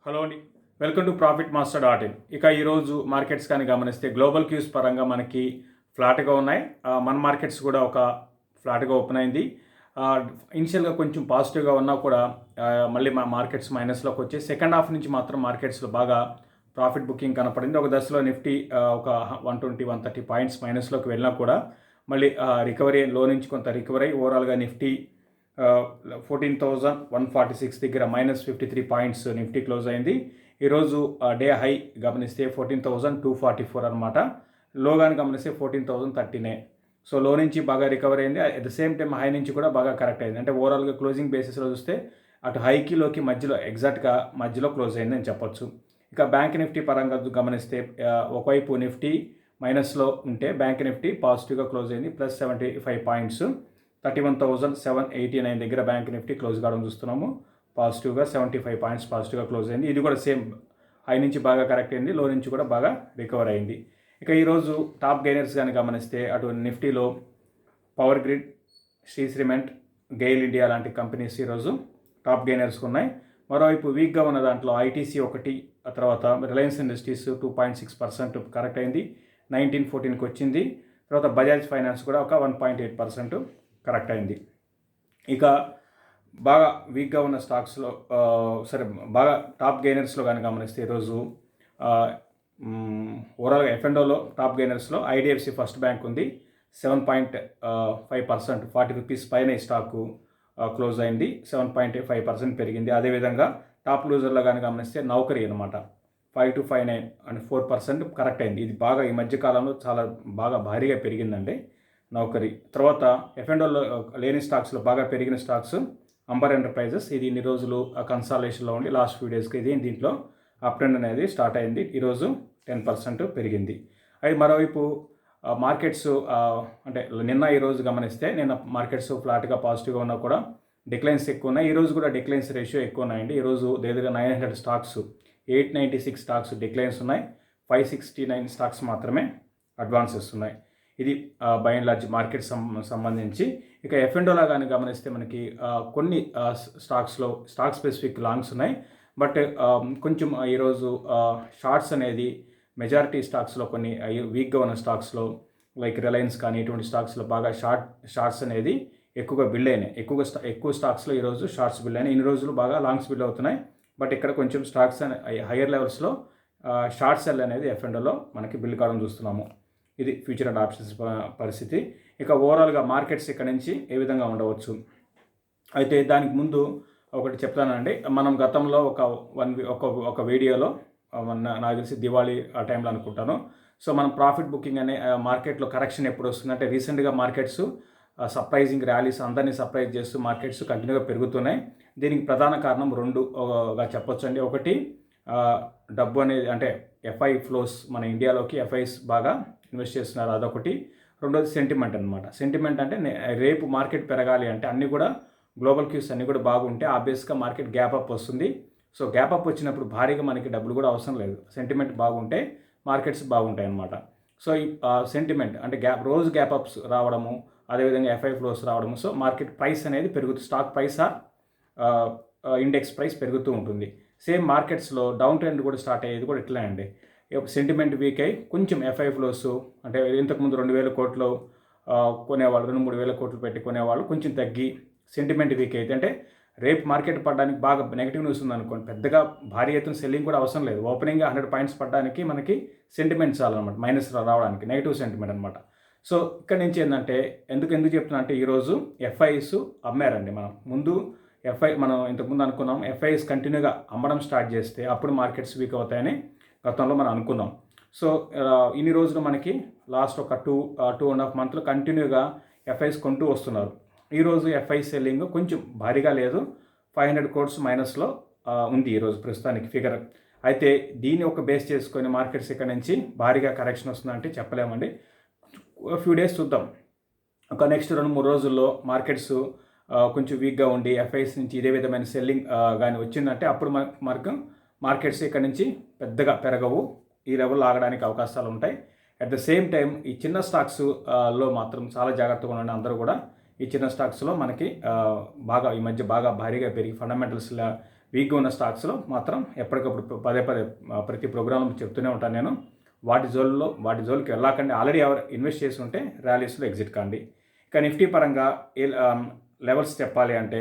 Hello అండి, welcome to profit master dot in. ఇక ఈరోజు మార్కెట్స్ కానీ గమనిస్తే గ్లోబల్ క్యూస్ పరంగా మనకి ఫ్లాట్గా ఉన్నాయి. మన మార్కెట్స్ కూడా ఒక ఫ్లాట్గా ఓపెన్ అయింది. ఇనిషియల్గా కొంచెం పాజిటివ్గా ఉన్నా కూడా మళ్ళీ మా మార్కెట్స్ మైనస్లోకి వచ్చి సెకండ్ హాఫ్ నుంచి మాత్రం మార్కెట్స్లో బాగా ప్రాఫిట్ బుకింగ్ కనపడింది. ఒక దశలో నిఫ్టీ ఒక 120-130 పాయింట్స్ మైనస్లోకి వెళ్ళినా కూడా మళ్ళీ రికవరీ లో నుంచి కొంత రికవరీ ఓవరాల్గా నిఫ్టీ 14,146 దగ్గర -53 పాయింట్స్ నిఫ్టీ క్లోజ్ అయింది. ఈరోజు డే హై గమనిస్తే 14,244 అనమాట. లో కానీ గమనిస్తే 14,013. సో లో నుంచి బాగా రికవర్ అయింది. At the same time high నుంచి కూడా బాగా కరెక్ట్ అయింది. అంటే ఓవరాల్గా క్లోజింగ్ బేసిస్లో చూస్తే అటు హైకి లోకి మధ్యలో ఎగ్జాక్ట్గా మధ్యలో క్లోజ్ అయింది అని చెప్పొచ్చు. ఇక బ్యాంక్ నిఫ్టీ పరంగా గమనిస్తే ఒకవైపు నిఫ్టీ మైనస్లో ఉంటే బ్యాంక్ నిఫ్టీ పాజిటివ్గా క్లోజ్ అయింది. +75 పాయింట్స్ 31,789 దగ్గర బ్యాంక్ నిఫ్టీ క్లోజ్ కావడం చూస్తున్నాము. పాజిటివ్గా 75 పాయింట్స్ పాజిటివ్గా క్లోజ్ అయింది. ఇది కూడా సేమ్ హై నుంచి బాగా కరెక్ట్ అయింది, లో నుంచి కూడా బాగా రికవర్ అయింది. ఇక ఈరోజు టాప్ గెయినర్స్ కానీ గమనిస్తే అటు నిఫ్టీలో power grid, Shree cement, GAIL India లాంటి కంపెనీస్ ఈరోజు టాప్ గెయినర్స్ ఉన్నాయి. మరోవైపు వీక్గా ఉన్న దాంట్లో ఐటీసీ ఒకటి, ఆ తర్వాత రిలయన్స్ ఇండస్ట్రీస్ 2.6% కరెక్ట్ అయింది, 1914కి వచ్చింది. తర్వాత బజాజ్ ఫైనాన్స్ కూడా ఒక 1.8% కరెక్ట్ అయింది. ఇక బాగా వీక్గా ఉన్న స్టాక్స్లో బాగా టాప్ గెయినర్స్లో కానీ గమనిస్తే ఈరోజు ఓవరాల్గా F&Oలో టాప్ గెయినర్స్లో ఐడిఎఫ్సి ఫస్ట్ బ్యాంక్ ఉంది. 7.5%, 40 రూపీస్ పైన ఈ స్టాకు క్లోజ్ అయింది. 7.5% పెరిగింది. అదేవిధంగా టాప్ లూజర్లో కానీ గమనిస్తే నౌకరీ అనమాట 5,259 అండ్ 4% కరెక్ట్ అయింది. ఇది బాగా ఈ మధ్యకాలంలో చాలా బాగా భారీగా పెరిగిందండి నౌకరీ. తర్వాత F&Oలో లేని స్టాక్స్లో బాగా పెరిగిన స్టాక్స్ అంబర్ ఎంటర్ప్రైజెస్. ఇది ఇన్ని రోజులు కన్సాలేషన్లో ఉండి లాస్ట్ ఫ్యూ డేస్కి దీంట్లో అప్ ట్రెండ్ అనేది స్టార్ట్ అయింది. ఈరోజు 10% పెరిగింది. అది మరోవైపు మార్కెట్స్ అంటే నిన్న ఈరోజు గమనిస్తే నిన్న మార్కెట్స్ ఫ్లాట్గా పాజిటివ్గా ఉన్నా కూడా డిక్లైన్స్ ఎక్కువ ఉన్నాయి. ఈరోజు కూడా డిక్లైన్స్ రేషియో ఎక్కువ ఉన్నాయండి. ఈరోజు దగ్గర 900 స్టాక్స్, 896 స్టాక్స్ డిక్లైన్స్ ఉన్నాయి. 569 స్టాక్స్ మాత్రమే అడ్వాన్సెస్ ఉన్నాయి. ఇది బై అండ్ లార్జ్ మార్కెట్ సంబంధించి. ఇక F&Oలో కానీ గమనిస్తే మనకి కొన్ని స్టాక్ స్పెసిఫిక్ లాంగ్స్ ఉన్నాయి. బట్ కొంచెం ఈరోజు షార్ట్స్ అనేది మెజారిటీ స్టాక్స్లో కొన్ని వీక్గా ఉన్న స్టాక్స్లో లైక్ రిలయన్స్ కానీ ఇటువంటి స్టాక్స్లో బాగా షార్ట్స్ అనేది ఎక్కువగా బిల్డ్ అయినాయి. ఎక్కువ స్టాక్స్లో ఈరోజు షార్ట్స్ బిల్డ్ అయినాయి. ఇన్ని రోజులు బాగా లాంగ్స్ బిల్డ్ అవుతున్నాయి. బట్ ఇక్కడ కొంచెం స్టాక్స్ హయ్యర్ లెవెల్స్లో షార్ట్ సెల్ అనేది F&Oలో మనకి బిల్డ్ కావడం చూస్తున్నాము. ఇది ఫ్యూచర్ అండ్ ఆప్షన్స్ పరిస్థితి. ఇక ఓవరాల్గా మార్కెట్స్ ఇక్కడ నుంచి ఏ విధంగా ఉండవచ్చు అయితే దానికి ముందు ఒకటి చెప్తానండి. మనం గతంలో ఒక వీడియోలో నాకు తెలిసి దివాళీ ఆ టైంలో అనుకుంటాను. సో మనం ప్రాఫిట్ బుకింగ్ అనే మార్కెట్లో కరెక్షన్ ఎప్పుడు వస్తుందంటే రీసెంట్గా మార్కెట్స్ సర్ప్రైజింగ్ ర్యాలీస్ అందరినీ సర్ప్రైజ్ చేస్తూ మార్కెట్స్ కంటిన్యూగా పెరుగుతున్నాయి. దీనికి ప్రధాన కారణం రెండుగా చెప్పొచ్చు అండి. ఒకటి డబ్బు అనేది అంటే ఎఫ్ఐ ఫ్లోస్, మన ఇండియాలోకి ఎఫ్ఐస్ బాగా ఇన్వెస్ట్ చేస్తున్నారు, అదొకటి. రెండోది సెంటిమెంట్ అనమాట. సెంటిమెంట్ అంటే రేపు మార్కెట్ పెరగాలి అంటే అన్నీ కూడా గ్లోబల్ క్యూస్ అన్నీ కూడా బాగుంటే ఆబ్వియస్గా మార్కెట్ గ్యాప్ అప్ వస్తుంది. సో గ్యాప్ అప్ వచ్చినప్పుడు భారీగా మనకి డబ్బులు కూడా అవసరం లేదు. సెంటిమెంట్ బాగుంటే మార్కెట్స్ బాగుంటాయి అన్నమాట. సో ఈ సెంటిమెంట్ అంటే రోజు గ్యాప్ అప్స్ రావడము, అదేవిధంగా ఎఫ్ఐ ఫ్లోస్ రావడము, సో మార్కెట్ ప్రైస్ అనేది పెరుగుతుంది. స్టాక్ ప్రైస్ ఇండెక్స్ ప్రైస్ పెరుగుతూ ఉంటుంది. సేమ్ మార్కెట్స్లో డౌన్ ట్రెండ్ కూడా స్టార్ట్ అయ్యేది కూడా ఇట్లా అండి. సెంటిమెంట్ వీక్ అయ్యి కొంచెం ఎఫ్ఐ ఫ్లోస్ అంటే ఇంతకుముందు 2,000 కోట్లు కొనేవాళ్ళు, 2-3 వేల కోట్లు పెట్టి కొనేవాళ్ళు కొంచెం తగ్గి సెంటిమెంట్ వీక్ అయితే అంటే రేపు మార్కెట్ పడడానికి బాగా నెగిటివ్ న్యూస్ ఉందనుకోండి, పెద్దగా భారీ ఎత్తున సెల్లింగ్ కూడా అవసరం లేదు. ఓపెనింగ్ 100 పాయింట్స్ పడడానికి మనకి సెంటిమెంట్ చాలన్నమాట, మైనస్ రావడానికి నెగిటివ్ సెంటిమెంట్ అనమాట. సో ఇక్కడ నుంచి ఏంటంటే ఎందుకు చెప్తున్నా అంటే ఈరోజు ఎఫ్ఐస్ అమ్మారండి. మనం ఇంతకుముందు అనుకున్నాం ఎఫ్ఐస్ కంటిన్యూగా అమ్మడం స్టార్ట్ చేస్తే అప్పుడు మార్కెట్స్ వీక్ అవుతాయని గతంలో మనం అనుకున్నాం. సో ఇన్ని రోజులు మనకి లాస్ట్ ఒక 2.5 మంత్లు కంటిన్యూగా ఎఫ్ఐస్ కొంటూ వస్తున్నారు. ఈరోజు ఎఫ్ఐ సెల్లింగ్ కొంచెం భారీగా లేదు, 500 crores మైనస్లో ఉంది ఈరోజు ప్రస్తుతానికి ఫిగర్. అయితే దీన్ని ఒక బేస్ చేసుకొని మార్కెట్స్ ఇక్కడ నుంచి భారీగా కరెక్షన్ వస్తుందంటే చెప్పలేమండి. ఫ్యూ డేస్ చూద్దాం. ఒక నెక్స్ట్ 2-3 రోజుల్లో మార్కెట్స్ కొంచెం వీక్గా ఉండి ఎఫ్ఐస్ నుంచి ఇదే విధమైన సెల్లింగ్ కానీ వచ్చిందంటే అప్పుడు మార్కెట్స్ ఇక్కడ నుంచి పెద్దగా పెరగవు, ఈ లెవెల్ ఆగడానికి అవకాశాలు ఉంటాయి. అట్ ద సేమ్ టైం ఈ చిన్న స్టాక్స్లో మాత్రం చాలా జాగ్రత్తగా ఉండండి అందరూ కూడా. ఈ చిన్న స్టాక్స్లో మనకి ఈ మధ్య బాగా భారీగా పెరిగి ఫండమెంటల్స్ వీక్గా ఉన్న స్టాక్స్లో మాత్రం ఎప్పటికప్పుడు పదే పదే ప్రతి ప్రోగ్రాంలో చెప్తూనే ఉంటాను నేను. వాటి జోలికి వెళ్ళకండి. ఆల్రెడీ ఎవరు ఇన్వెస్ట్ చేసి ఉంటే ర్యాలీస్లో ఎగ్జిట్ కాండి. ఇక నిఫ్టీ పరంగా లెవెల్స్ చెప్పాలి అంటే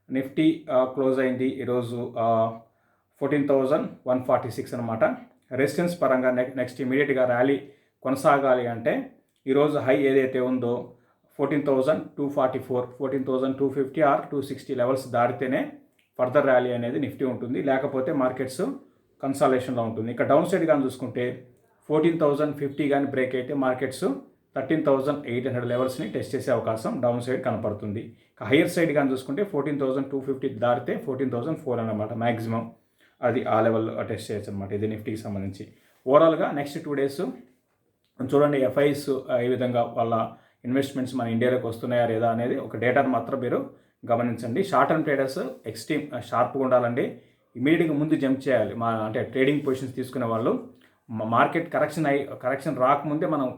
నిఫ్టీ క్లోజ్ అయింది ఈరోజు 14,146 అనమాట. రెసిస్టెన్స్ పరంగా నెక్స్ట్ ఇమీడియట్గా ర్యాలీ కొనసాగాలి అంటే ఈరోజు హై ఏదైతే ఉందో 14,244, 14,250 ఆర్ 260 లెవెల్స్ దాటితేనే ఫర్దర్ ర్యాలీ అనేది నిఫ్టీ ఉంటుంది. లేకపోతే మార్కెట్స్ కన్సాలేషన్లో ఉంటుంది. ఇక డౌన్ సైడ్ కానీ చూసుకుంటే 14,050 కానీ బ్రేక్ అయితే మార్కెట్స్ 13,800 లెవెల్స్ని టెస్ట్ చేసే అవకాశం డౌన్ సైడ్ కనపడుతుంది. హయ్యర్ సైడ్ కానీ చూసుకుంటే 14,250 దాటితే 14,400 అనమాట మ్యాక్సిమం. అది ఆ లెవెల్ టెస్ట్ చేయొచ్చు అనమాట. ఇది నిఫ్టీకి సంబంధించి. ఓవరాల్గా నెక్స్ట్ 2 days చూడండి ఎఫ్ఐస్ ఏ విధంగా వాళ్ళ ఇన్వెస్ట్మెంట్స్ మన ఇండియాలోకి వస్తున్నాయా లేదా అనేది ఒక డేటాను మాత్రం మీరు గమనించండి. షార్ట్ టర్మ్ ట్రేడర్స్ ఎక్స్ట్రీమ్ షార్ప్గా ఉండాలండి. ఇమీడియట్గా ముందు జంప్ చేయాలి. అంటే ట్రేడింగ్ పొజిషన్స్ తీసుకునే వాళ్ళు మార్కెట్ కరెక్షన్ రాకముందే మనం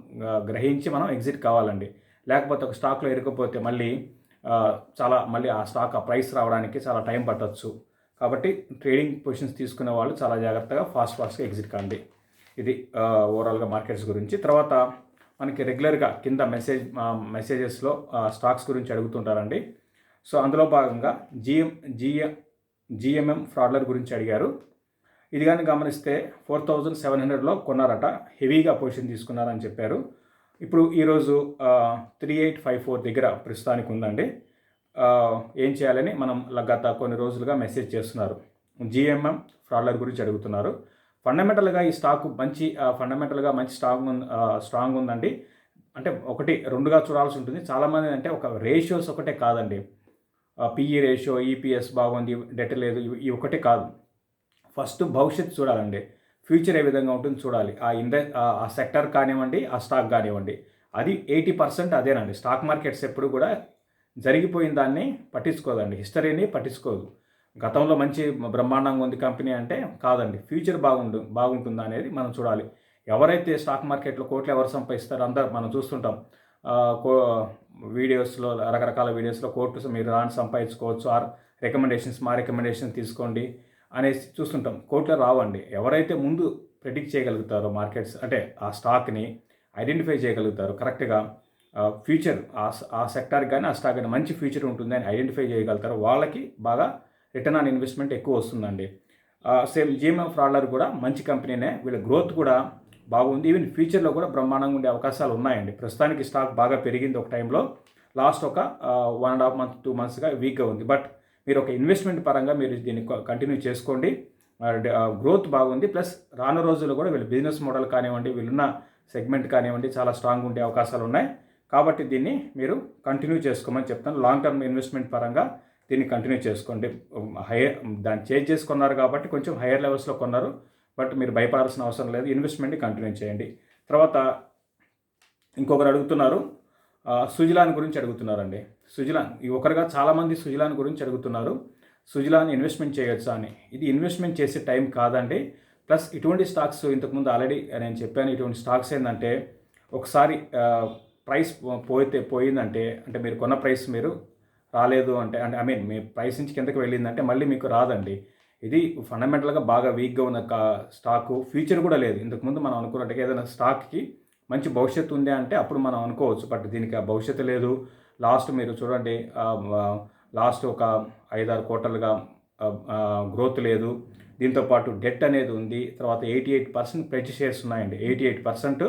గ్రహించి మనం ఎగ్జిట్ కావాలండి. లేకపోతే ఒక స్టాక్లో ఇరుకపోతే మళ్ళీ ఆ స్టాక్ ఆ ప్రైస్ రావడానికి చాలా టైం పట్టవచ్చు. కాబట్టి ట్రేడింగ్ పొజిషన్స్ తీసుకునే వాళ్ళు చాలా జాగ్రత్తగా ఫాస్ట్గా ఎగ్జిట్ కాండి. ఇది ఓవరాల్గా మార్కెట్స్ గురించి. తర్వాత మనకి రెగ్యులర్గా కింద మెసేజెస్లో స్టాక్స్ గురించి అడుగుతుంటారండి. సో అందులో భాగంగా జిఎంఎం ఫ్రాడ్లర్ గురించి అడిగారు. ఇది కానీ గమనిస్తే 4,700లో కొన్నారట, హెవీగా పొజిషన్ తీసుకున్నారని చెప్పారు. ఇప్పుడు ఈరోజు 3,854 దగ్గర ప్రస్తుతానికి ఉందండి. ఏం చేయాలని మనం గత కొన్ని రోజులుగా మెసేజ్ చేస్తున్నారు. జిఎంఎం ఫ్రాడ్లర్ గురించి అడుగుతున్నారు. ఫండమెంటల్గా ఈ స్టాక్ మంచి స్ట్రాంగ్ ఉందండి. అంటే 1-2గా చూడాల్సి ఉంటుంది. చాలామంది అంటే ఒక రేషియోస్ ఒకటే కాదండి. పిఈ రేషియో, ఈపీఎస్ బాగుంది, డెట్ లేదు, ఇవి ఒకటే కాదు. ఫస్ట్ భవిష్యత్తు చూడాలండి. ఫ్యూచర్ ఏ విధంగా ఉంటుంది చూడాలి. ఆ సెక్టర్ కానివ్వండి, ఆ స్టాక్ కానివ్వండి, అది 80% అదేనండి. స్టాక్ మార్కెట్స్ ఎప్పుడు కూడా జరిగిపోయిన దాన్ని పట్టించుకోదండి, హిస్టరీని పట్టించుకోదు. గతంలో మంచి బ్రహ్మాండంగా ఉంది కంపెనీ అంటే కాదండి, ఫ్యూచర్ బాగుంటుందా అనేది మనం చూడాలి. ఎవరైతే స్టాక్ మార్కెట్లో కోట్లు ఎవరు సంపాదిస్తారో అందరూ మనం చూస్తుంటాం. వీడియోస్లో, రకరకాల వీడియోస్లో కోర్టు మీరు రాని సంపాదించుకోవచ్చు, ఆర్ మా రికమెండేషన్ తీసుకోండి అనేసి చూస్తుంటాం. కోర్టులో రావండి. ఎవరైతే ముందు ప్రెడిక్ట్ చేయగలుగుతారో మార్కెట్స్ అంటే ఆ స్టాక్ని ఐడెంటిఫై చేయగలుగుతారో కరెక్ట్గా, ఫ్యూచర్ ఆ సెక్టార్కి కానీ ఆ స్టాక్ కానీ మంచి ఫ్యూచర్ ఉంటుందని ఐడెంటిఫై చేయగలుగుతారో వాళ్ళకి బాగా రిటర్న్ ఆన్ ఇన్వెస్ట్మెంట్ ఎక్కువ వస్తుందండి. సేమ్ జిఎంఎం ఫ్రాడ్లర్ కూడా మంచి కంపెనీనే, వీళ్ళ గ్రోత్ కూడా బాగుంది. ఈవెన్ ఫ్యూచర్లో కూడా బ్రహ్మాండంగా ఉండే అవకాశాలు ఉన్నాయండి. ప్రస్తుతానికి స్టాక్ బాగా పెరిగింది ఒక టైంలో, లాస్ట్ ఒక 1.5 month 2 monthsగా వీక్గా ఉంది. బట్ మీరు ఒక ఇన్వెస్ట్మెంట్ పరంగా మీరు దీన్ని కంటిన్యూ చేసుకోండి. గ్రోత్ బాగుంది. ప్లస్ రాను రోజుల్లో కూడా వీళ్ళ బిజినెస్ మోడల్ కానివ్వండి, వీళ్ళున్న సెగ్మెంట్ కానివ్వండి చాలా స్ట్రాంగ్ ఉండే అవకాశాలు ఉన్నాయి. కాబట్టి దీన్ని మీరు కంటిన్యూ చేసుకోమని చెప్తాను. లాంగ్ టర్మ్ ఇన్వెస్ట్మెంట్ పరంగా దీన్ని కంటిన్యూ చేసుకోండి. దాన్ని చేంజ్ చేసుకున్నారు కాబట్టి కొంచెం హైయర్ లెవెల్స్లో కొన్నారు. బట్ మీరు భయపడాల్సిన అవసరం లేదు. ఇన్వెస్ట్మెంట్ని కంటిన్యూ చేయండి. తర్వాత ఇంకొకరు అడుగుతున్నారు, సుజలాన్ గురించి అడుగుతున్నారండి. సుజలాన్ ఒకరుగా చాలామంది సుజలాన్ గురించి అడుగుతున్నారు. సుజలాన్ ఇన్వెస్ట్మెంట్ చేయొచ్చా అని. ఇది ఇన్వెస్ట్మెంట్ చేసే టైం కాదండి. ప్లస్ ఇటువంటి స్టాక్స్ ఇంతకుముందు ఆల్రెడీ నేను చెప్పాను. ఇటువంటి స్టాక్స్ ఏంటంటే ఒకసారి ప్రైస్ పోయిందంటే, అంటే మీరు కొన్న ప్రైస్ మీరు రాలేదు అంటే మీ ప్రైస్ నుంచి కిందకి వెళ్ళిందంటే మళ్ళీ మీకు రాదండి. ఇది ఫండమెంటల్గా బాగా వీక్గా ఉన్న స్టాకు, ఫ్యూచర్ కూడా లేదు. ఇంతకుముందు మనం అనుకున్నట్టుగా ఏదైనా స్టాక్కి మంచి భవిష్యత్తు ఉంది అంటే అప్పుడు మనం అనుకోవచ్చు. బట్ దీనికి ఆ భవిష్యత్తు లేదు. లాస్ట్ మీరు చూడండి, లాస్ట్ ఒక 5-6 quarterలుగా గ్రోత్ లేదు. దీంతోపాటు డెట్ అనేది ఉంది. తర్వాత 88% ప్రెడ్జ్ షేర్స్ ఉన్నాయండి. 88%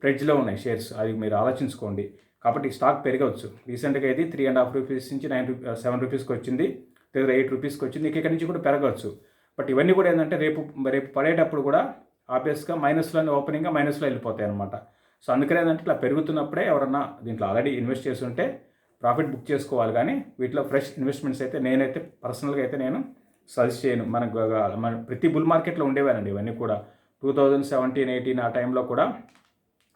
ప్రెడ్జ్లో ఉన్నాయి షేర్స్. అది మీరు ఆలోచించుకోండి. కాబట్టి స్టాక్ పెరగవచ్చు. రీసెంట్గా ఇది 3.5 రూపీస్ నుంచి 7 రూపీస్కి వచ్చింది, లేదా 8 రూపీస్కి వచ్చింది. ఇక్కడ నుంచి కూడా పెరగవచ్చు. బట్ ఇవన్నీ కూడా ఏంటంటే రేపు పడేటప్పుడు కూడా ఆబ్వియస్గా ఓపెనింగ్గా మైనస్లో వెళ్ళిపోతాయి అనమాట. సో అందుకనే ఏంటంటే ఇట్లా పెరుగుతున్నప్పుడే ఎవరన్నా దీంట్లో ఆల్రెడీ ఇన్వెస్ట్ చేసి ఉంటే ప్రాఫిట్ బుక్ చేసుకోవాలి. కానీ వీటిలో ఫ్రెష్ ఇన్వెస్ట్మెంట్స్ అయితే నేనైతే పర్సనల్గా అయితే నేను సజెస్ట్ చేయను. మన ప్రతి బుల్ మార్కెట్లో ఉండేవానండి ఇవన్నీ కూడా. 2017-18 ఆ టైంలో కూడా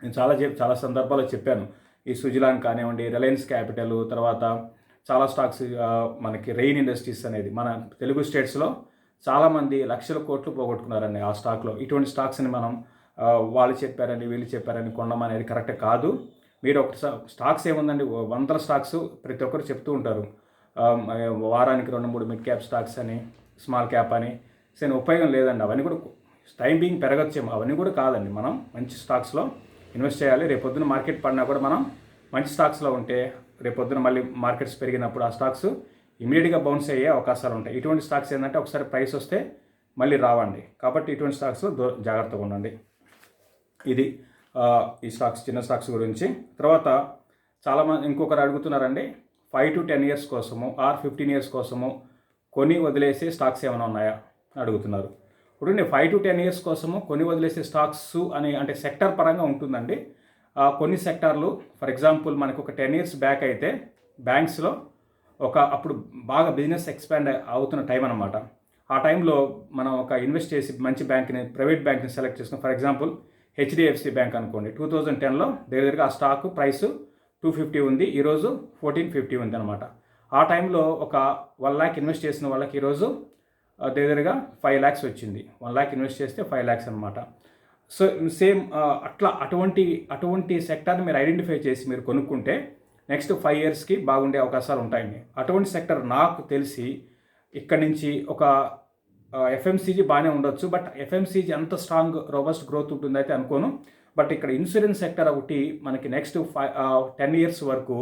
నేను చాలా సందర్భాల్లో చెప్పాను. ఈ సుజలాన్ కానివ్వండి, రిలయన్స్ క్యాపిటల్, తర్వాత చాలా స్టాక్స్, మనకి రెయిన్ ఇండస్ట్రీస్ అనేది మన తెలుగు స్టేట్స్లో చాలామంది లక్షల కోట్లు పోగొట్టుకున్నారండి ఆ స్టాక్లో. ఇటువంటి స్టాక్స్ని మనం వాళ్ళు చెప్పారని వీళ్ళు చెప్పారని కొనడం అనేది కరెక్ట్ కాదు. మీరు ఒక స్టాక్స్ ఏముందండి, 100 స్టాక్స్ ప్రతి ఒక్కరు చెప్తూ ఉంటారు. వారానికి 2-3 మిడ్ క్యాప్ స్టాక్స్ అని, స్మాల్ క్యాప్ అని సేమ్ ఉపయోగం లేదండి. అవన్నీ కూడా టైం బీయింగ్ పెరగచ్చేమో, అవన్నీ కూడా కాదండి. మనం మంచి స్టాక్స్లో ఇన్వెస్ట్ చేయాలి. రేపొద్దున మార్కెట్ పడినా కూడా మనం మంచి స్టాక్స్లో ఉంటే రేపొద్దున మళ్ళీ మార్కెట్స్ పెరిగినప్పుడు ఆ స్టాక్స్ ఇమీడియట్గా బౌన్స్ అయ్యే అవకాశాలు ఉంటాయి. ఇటువంటి స్టాక్స్ ఏంటంటే ఒకసారి ప్రైస్ వస్తే మళ్ళీ రావండి. కాబట్టి ఇటువంటి స్టాక్స్ జాగ్రత్తగా ఉండండి. ఇది ఈ స్టాక్స్, చిన్న స్టాక్స్ గురించి. తర్వాత చాలామంది ఇంకొకరు అడుగుతున్నారండి, 5 to 10 years కోసము ఆర్ 15 years కోసము కొని వదిలేసే స్టాక్స్ ఏమైనా ఉన్నాయా అడుగుతున్నారు. ఇప్పుడు నేను 5 to 10 years కోసము కొని వదిలేసే స్టాక్స్ అని అంటే సెక్టర్ పరంగా ఉంటుందండి. కొన్ని సెక్టార్లు ఫర్ ఎగ్జాంపుల్ మనకు ఒక 10 years బ్యాక్ అయితే బ్యాంక్స్లో అప్పుడు బాగా బిజినెస్ ఎక్స్పాండ్ అవుతున్న టైం అనమాట. ఆ టైంలో మనం ఒక ఇన్వెస్ట్ చేసి మంచి బ్యాంక్ని, ప్రైవేట్ బ్యాంక్ని సెలెక్ట్ చేసుకున్నాం. ఫర్ ఎగ్జాంపుల్ హెచ్డిఎఫ్సి బ్యాంక్ అనుకోండి, 2010లో దగ్గరగా ఆ స్టాక్ ప్రైస్ 250 ఉంది, ఈరోజు 1450 ఉంది అనమాట. ఆ టైంలో ఒక 1 lakh ఇన్వెస్ట్ చేసిన వాళ్ళకి ఈరోజు దగ్గరగా 5 lakhs వచ్చింది. 1 lakh ఇన్వెస్ట్ చేస్తే 5 lakhs అనమాట. సో సేమ్ అట్లా అటువంటి సెక్టార్ని మీరు ఐడెంటిఫై చేసి మీరు కొనుక్కుంటే నెక్స్ట్ 5 yearsకి బాగుండే అవకాశాలు ఉంటాయండి. అటువంటి సెక్టర్ నాకు తెలిసి ఇక్కడ నుంచి ఒక ఎఫ్ఎంసీజీ బాగానే ఉండొచ్చు, బట్ ఎఫ్ఎంసీజీ అంత స్ట్రాంగ్ రోబస్ట్ గ్రోత్ ఉంటుంది అయితే అనుకోను. బట్ ఇక్కడ ఇన్సూరెన్స్ సెక్టర్ ఒకటి మనకి నెక్స్ట్ 10 years వరకు,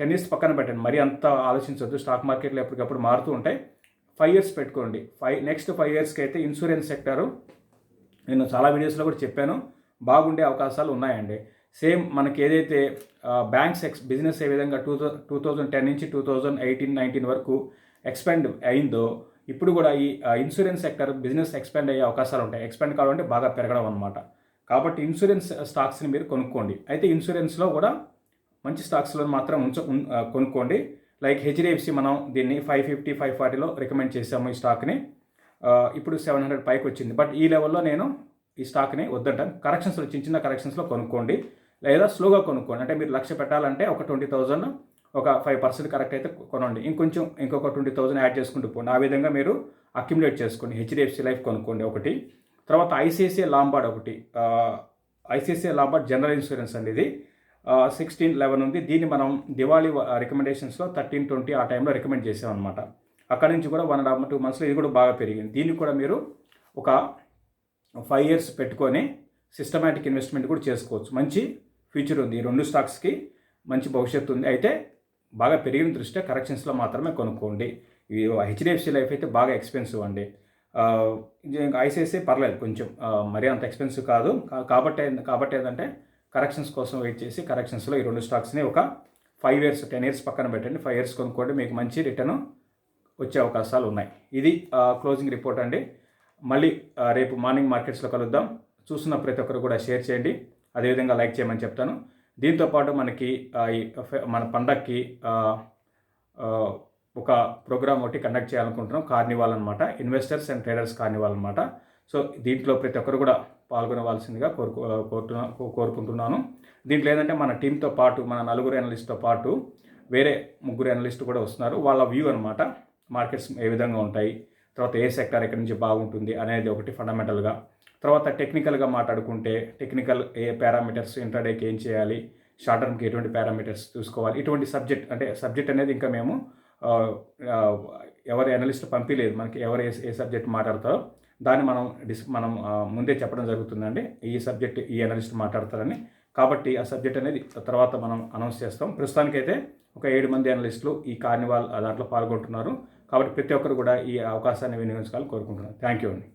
10 years పక్కన పెట్టండి, మరీ అంత ఆలోచించవద్దు. స్టాక్ మార్కెట్లో ఎప్పటికప్పుడు మారుతూ ఉంటాయి. 5 years పెట్టుకోండి. నెక్స్ట్ 5 yearsకి అయితే ఇన్సూరెన్స్ సెక్టరు నేను చాలా వీడియోస్లో కూడా చెప్పాను, బాగుండే అవకాశాలు ఉన్నాయండి. సేమ్ మనకి ఏదైతే బ్యాంక్స్ బిజినెస్ ఏ విధంగా 2010 నుంచి 2018-19 వరకు ఎక్స్పాండ్ అయిందో ఇప్పుడు కూడా ఈ ఇన్సూరెన్స్ సెక్టర్ బిజినెస్ ఎక్స్పాండ్ అయ్యే అవకాశాలు ఉంటాయి. ఎక్స్పాండ్ కావాలంటే బాగా పెరగడం అనమాట. కాబట్టి ఇన్సూరెన్స్ స్టాక్స్ని మీరు కొనుక్కోండి. అయితే ఇన్సూరెన్స్లో కూడా మంచి స్టాక్స్లో మాత్రం కొనుక్కోండి. లైక్ హెచ్డిఎఫ్సి మనం దీన్ని 550, 540లో రికమెండ్ చేసాము ఈ స్టాక్ని. ఇప్పుడు 700 పైకి వచ్చింది. బట్ ఈ లెవెల్లో నేను ఈ స్టాక్ని వద్దంటాను. కరెక్షన్స్లో చిన్న కరెక్షన్స్లో కొనుక్కోండి, లేదా స్లోగా కొనుక్కోండి. అంటే మీరు 1,00,000 పెట్టాలంటే ఒక 20,000 ఒక 5% కరెక్ట్ అయితే కొనండి, ఇంకొక 20,000 యాడ్ చేసుకుంటూ పోండి. ఆ విధంగా మీరు అక్యుములేట్ చేసుకోండి. హెచ్డిఎఫ్సి లైఫ్ కొనుక్కోండి ఒకటి. తర్వాత ఐసిఐసిఐ లాంబార్డ్ ఒకటి. ఐసిఐసిఐ లాంబార్డ్ జనరల్ ఇన్సూరెన్స్ అండి. ఇది 1611 ఉంది. దీన్ని మనం దివాళీ రికమెండేషన్స్లో 1320 ఆ టైంలో రికమెండ్ చేసాం అనమాట. అక్కడి నుంచి కూడా 1.5 to 2 monthsలో ఇది కూడా బాగా పెరిగింది. దీన్ని కూడా మీరు ఒక 5 years పెట్టుకొని సిస్టమాటిక్ ఇన్వెస్ట్మెంట్ కూడా చేసుకోవచ్చు. మంచి ఫ్యూచర్ ఉంది. ఈ 2 స్టాక్స్కి మంచి భవిష్యత్తు ఉంది. అయితే బాగా పెరిగిన దృష్ట్యా కరెక్షన్స్లో మాత్రమే కొనుక్కోండి. ఇవి హెచ్డిఎఫ్సి లైఫ్ అయితే బాగా ఎక్స్పెన్సివ్ అండి. ఐసిఐసిఐ పర్లేదు, కొంచెం మరీ అంత ఎక్స్పెన్సివ్ కాదు. కాబట్టి ఏంటంటే కరెక్షన్స్ కోసం వెయిట్ చేసి కరెక్షన్స్లో ఈ 2 స్టాక్స్ని ఒక 5 years, 10 years పక్కన పెట్టండి. 5 years కొనుక్కోండి, మీకు మంచి రిటర్న్ వచ్చే అవకాశాలు ఉన్నాయి. ఇది క్లోజింగ్ రిపోర్ట్ అండి. మళ్ళీ రేపు మార్నింగ్ మార్కెట్స్లో కలుద్దాం. చూస్తున్న ప్రతి ఒక్కరు కూడా షేర్ చేయండి, అదేవిధంగా లైక్ చేయమని చెప్తాను. దీంతోపాటు మనకి మన పండక్కి ఒక ప్రోగ్రామ్ ఒకటి కండక్ట్ చేయాలనుకుంటున్నాం. కార్నివాల్ అనమాట, ఇన్వెస్టర్స్ అండ్ ట్రేడర్స్ కార్నివాల్ అనమాట. సో దీంట్లో ప్రతి ఒక్కరు కూడా పాల్గొనవలసిందిగా కోరుకుంటున్నాను. దీంట్లో ఏంటంటే మన టీంతో పాటు, మన 4 అనలిస్ట్తో పాటు వేరే 3 అనలిస్టు కూడా వస్తున్నారు. వాళ్ళ వ్యూ అనమాట, మార్కెట్స్ ఏ విధంగా ఉంటాయి, తర్వాత ఏ సెక్టర్ ఎక్కడి నుంచి బాగుంటుంది అనేది ఒకటి ఫండమెంటల్గా. తర్వాత టెక్నికల్గా మాట్లాడుకుంటే టెక్నికల్ ఏ పారామీటర్స్, ఇంట్రాడేకి ఏం చేయాలి, షార్ట్ టర్మ్కి ఎటువంటి పారామీటర్స్ చూసుకోవాలి, ఇటువంటి సబ్జెక్ట్ అనేది ఇంకా మేము ఎవరి అనలిస్ట్ పంపించలేదు. మనకి ఎవరు ఏ సబ్జెక్ట్ మాట్లాడతారో దాన్ని మనం ముందే చెప్పడం జరుగుతుందండి. ఈ సబ్జెక్ట్ ఈ అనలిస్ట్ మాట్లాడతారని. కాబట్టి ఆ సబ్జెక్ట్ అనేది తర్వాత మనం అనౌన్స్ చేస్తాం. ప్రస్తుతానికైతే ఒక 7 మంది అనలిస్టులు ఈ కార్నివాల్ దాంట్లో పాల్గొంటున్నారు. కాబట్టి ప్రతి ఒక్కరు కూడా ఈ అవకాశాన్ని వినియోగించుకోవాలని కోరుకుంటున్నాను. థ్యాంక్ యూ అండి.